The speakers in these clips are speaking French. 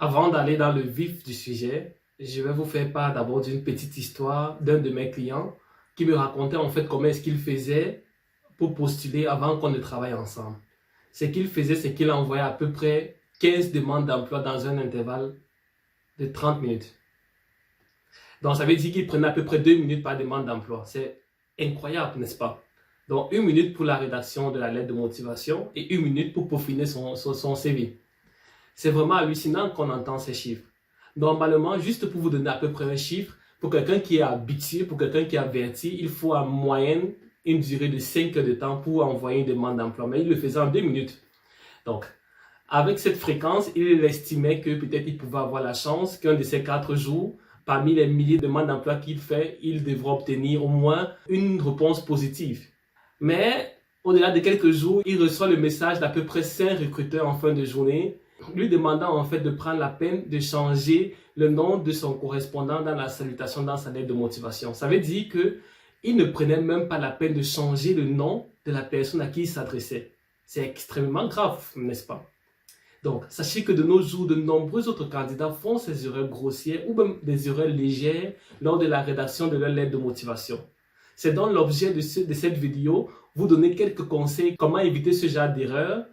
Avant d'aller dans le vif du sujet, je vais vous faire part d'abord d'une petite histoire d'un de mes clients qui me racontait en fait comment est-ce qu'il faisait pour postuler avant qu'on ne travaille ensemble. Ce qu'il faisait, c'est qu'il envoyait à peu près 15 demandes d'emploi dans un intervalle de 30 minutes. Donc ça veut dire qu'il prenait à peu près 2 minutes par demande d'emploi. C'est incroyable, n'est-ce pas? Donc 1 minute pour la rédaction de la lettre de motivation et 1 minute pour peaufiner son CV. C'est vraiment hallucinant qu'on entend ces chiffres. Normalement, juste pour vous donner à peu près un chiffre, pour quelqu'un qui est habitué, pour quelqu'un qui est averti, il faut en moyenne une durée de 5 heures de temps pour envoyer une demande d'emploi. Mais il le faisait en 2 minutes. Donc, avec cette fréquence, il estimait que peut-être il pouvait avoir la chance qu'un de ces 4 jours, parmi les milliers de demandes d'emploi qu'il fait, il devra obtenir au moins une réponse positive. Mais au-delà de quelques jours, il reçoit le message d'à peu près 5 recruteurs en fin de journée, lui demandant en fait de prendre la peine de changer le nom de son correspondant dans la salutation dans sa lettre de motivation. Ça veut dire qu'il ne prenait même pas la peine de changer le nom de la personne à qui il s'adressait. C'est extrêmement grave, n'est-ce pas? Donc, sachez que de nos jours, de nombreux autres candidats font ces erreurs grossières ou même des erreurs légères lors de la rédaction de leur lettre de motivation. C'est donc l'objet de cette vidéo, vous donner quelques conseils comment éviter ce genre d'erreur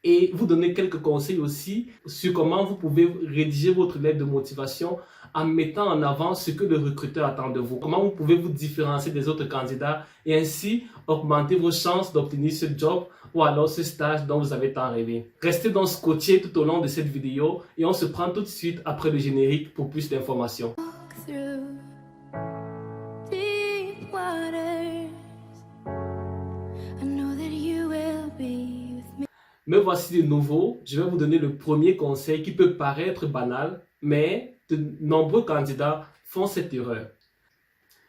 et vous donner quelques conseils aussi sur comment vous pouvez rédiger votre lettre de motivation en mettant en avant ce que le recruteur attend de vous. Comment vous pouvez vous différencier des autres candidats et ainsi augmenter vos chances d'obtenir ce job ou alors ce stage dont vous avez tant rêvé. Restez donc scotchés tout au long de cette vidéo et on se prend tout de suite après le générique pour plus d'informations. Me voici de nouveau, je vais vous donner le premier conseil qui peut paraître banal, mais de nombreux candidats font cette erreur.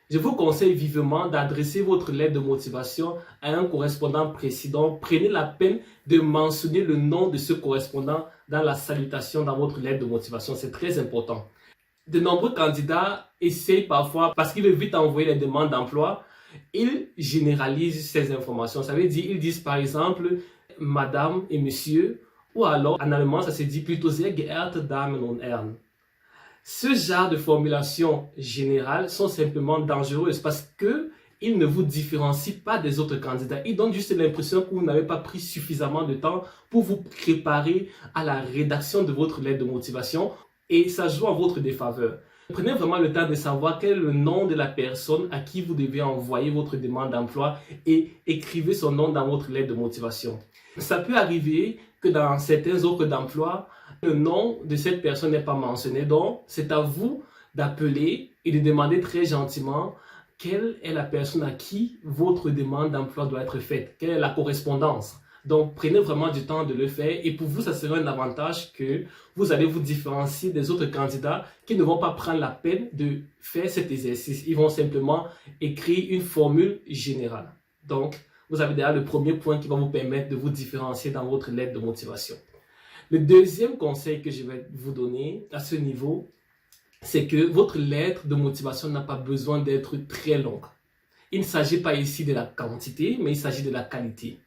Je vous conseille vivement d'adresser votre lettre de motivation à un correspondant précis. Donc, prenez la peine de mentionner le nom de ce correspondant dans la salutation dans votre lettre de motivation. C'est très important. De nombreux candidats essayent parfois, parce qu'ils veulent vite envoyer les demandes d'emploi, ils généralisent ces informations. Ça veut dire, ils disent par exemple, Madame et Monsieur, ou alors en allemand ça se dit plutôt Sehr geehrte Damen und Herren. Ce genre de formulations générales sont simplement dangereuses parce qu'ils ne vous différencient pas des autres candidats. Ils donnent juste l'impression que vous n'avez pas pris suffisamment de temps pour vous préparer à la rédaction de votre lettre de motivation et ça joue en votre défaveur. Prenez vraiment le temps de savoir quel est le nom de la personne à qui vous devez envoyer votre demande d'emploi et écrivez son nom dans votre lettre de motivation. Ça peut arriver que dans certaines offres d'emploi, le nom de cette personne n'est pas mentionné. Donc, c'est à vous d'appeler et de demander très gentiment quelle est la personne à qui votre demande d'emploi doit être faite. Quelle est la correspondance? Donc, prenez vraiment du temps de le faire et pour vous, ça sera un avantage que vous allez vous différencier des autres candidats qui ne vont pas prendre la peine de faire cet exercice. Ils vont simplement écrire une formule générale. Donc, vous avez déjà le premier point qui va vous permettre de vous différencier dans votre lettre de motivation. Le deuxième conseil que je vais vous donner à ce niveau, c'est que votre lettre de motivation n'a pas besoin d'être très longue. Il ne s'agit pas ici de la quantité, mais il s'agit de la qualité.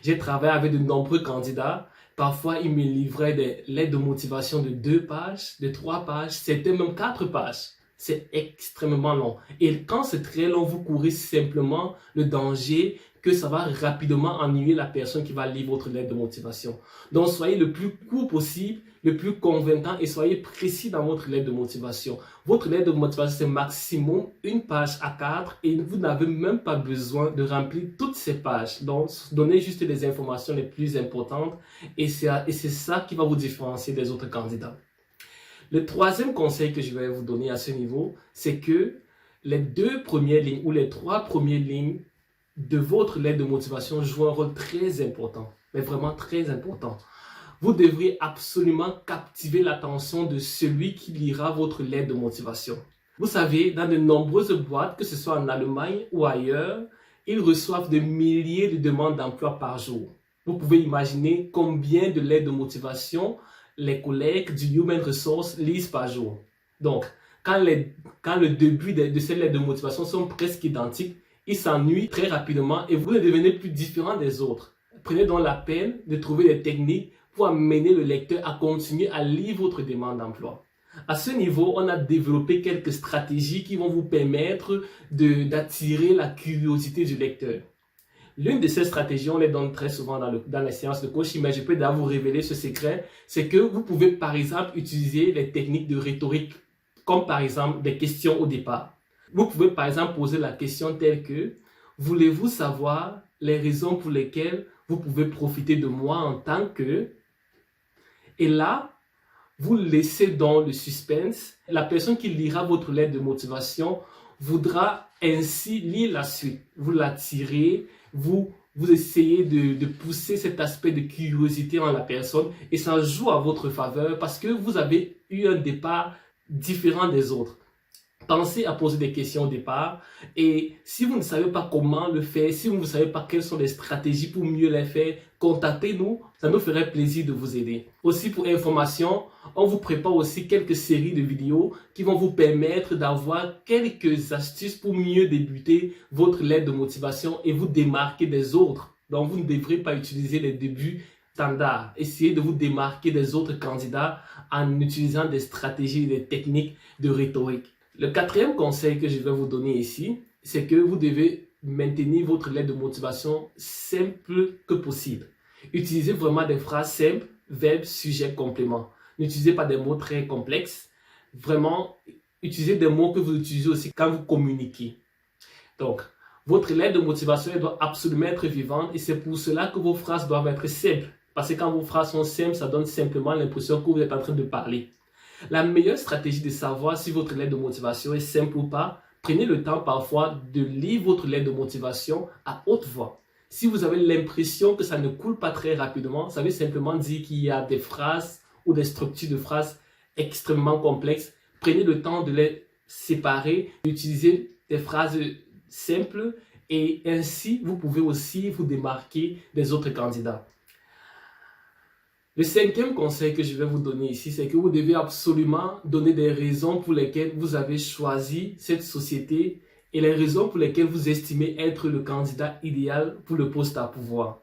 J'ai travaillé avec de nombreux candidats. Parfois, ils me livraient des lettres de motivation de 2 pages, de 3 pages, c'était même 4 pages. C'est extrêmement long. Et quand c'est très long, vous courez simplement le danger que ça va rapidement ennuyer la personne qui va lire votre lettre de motivation. Donc, soyez le plus court possible, le plus convaincant et soyez précis dans votre lettre de motivation. Votre lettre de motivation, c'est maximum 1 page à 4 et vous n'avez même pas besoin de remplir toutes ces pages. Donc, donnez juste les informations les plus importantes et c'est ça qui va vous différencier des autres candidats. Le troisième conseil que je vais vous donner à ce niveau, c'est que les 2 premières lignes ou les 3 premières lignes de votre lettre de motivation jouent un rôle très important, mais vraiment très important. Vous devrez absolument captiver l'attention de celui qui lira votre lettre de motivation. Vous savez, dans de nombreuses boîtes, que ce soit en Allemagne ou ailleurs, ils reçoivent des milliers de demandes d'emploi par jour. Vous pouvez imaginer combien de lettres de motivation les collègues du Human Resource lisent par jour. Donc, quand le début de ces lettres de motivation sont presque identiques, ils s'ennuient très rapidement et vous ne devenez plus différent des autres. Prenez donc la peine de trouver des techniques pour amener le lecteur à continuer à lire votre demande d'emploi. À ce niveau, on a développé quelques stratégies qui vont vous permettre d'attirer la curiosité du lecteur. L'une de ces stratégies, on les donne très souvent dans les séances de coaching, mais je peux d'ailleurs vous révéler ce secret, c'est que vous pouvez par exemple utiliser les techniques de rhétorique, comme par exemple des questions au départ. Vous pouvez par exemple poser la question telle que « Voulez-vous savoir les raisons pour lesquelles vous pouvez profiter de moi en tant que… » Et là, vous laissez dans le suspense. La personne qui lira votre lettre de motivation voudra ainsi lire la suite. Vous l'attirez, vous essayez de pousser cet aspect de curiosité en la personne et ça joue à votre faveur parce que vous avez eu un départ différent des autres. Pensez à poser des questions au départ et si vous ne savez pas comment le faire, si vous ne savez pas quelles sont les stratégies pour mieux les faire, contactez-nous, ça nous ferait plaisir de vous aider. Aussi pour information, on vous prépare aussi quelques séries de vidéos qui vont vous permettre d'avoir quelques astuces pour mieux débuter votre lettre de motivation et vous démarquer des autres. Donc vous ne devrez pas utiliser les débuts standards. Essayez de vous démarquer des autres candidats en utilisant des stratégies et des techniques de rhétorique. Le quatrième conseil que je vais vous donner ici, c'est que vous devez maintenir votre lettre de motivation simple que possible. Utilisez vraiment des phrases simples, verbe, sujet, complément. N'utilisez pas des mots très complexes. Vraiment, utilisez des mots que vous utilisez aussi quand vous communiquez. Donc, votre lettre de motivation elle doit absolument être vivante et c'est pour cela que vos phrases doivent être simples. Parce que quand vos phrases sont simples, ça donne simplement l'impression que vous êtes en train de parler. La meilleure stratégie de savoir si votre lettre de motivation est simple ou pas, prenez le temps parfois de lire votre lettre de motivation à haute voix. Si vous avez l'impression que ça ne coule pas très rapidement, ça veut simplement dire qu'il y a des phrases ou des structures de phrases extrêmement complexes. Prenez le temps de les séparer, d'utiliser des phrases simples et ainsi vous pouvez aussi vous démarquer des autres candidats. Le cinquième conseil que je vais vous donner ici, c'est que vous devez absolument donner des raisons pour lesquelles vous avez choisi cette société et les raisons pour lesquelles vous estimez être le candidat idéal pour le poste à pouvoir.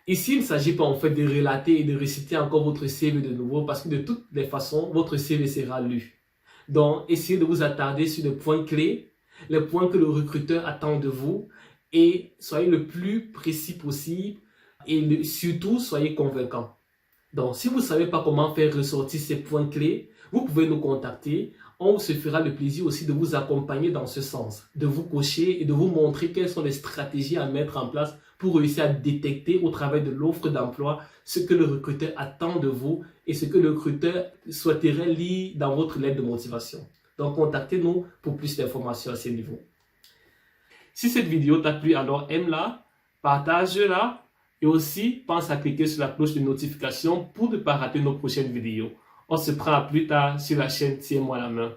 Ici, il ne s'agit pas en fait de relater et de réciter encore votre CV de nouveau parce que de toutes les façons, votre CV sera lu. Donc, essayez de vous attarder sur les points clés, les points que le recruteur attend de vous et soyez le plus précis possible et surtout soyez convaincant. Donc, si vous ne savez pas comment faire ressortir ces points clés, vous pouvez nous contacter. On se fera le plaisir aussi de vous accompagner dans ce sens, de vous coacher et de vous montrer quelles sont les stratégies à mettre en place pour réussir à détecter au travers de l'offre d'emploi ce que le recruteur attend de vous et ce que le recruteur souhaiterait lire dans votre lettre de motivation. Donc, contactez-nous pour plus d'informations à ce niveau. Si cette vidéo t'a plu, alors aime-la, partage-la. Et aussi, pense à cliquer sur la cloche de notification pour ne pas rater nos prochaines vidéos. On se prend à plus tard sur la chaîne Tiens-moi la main.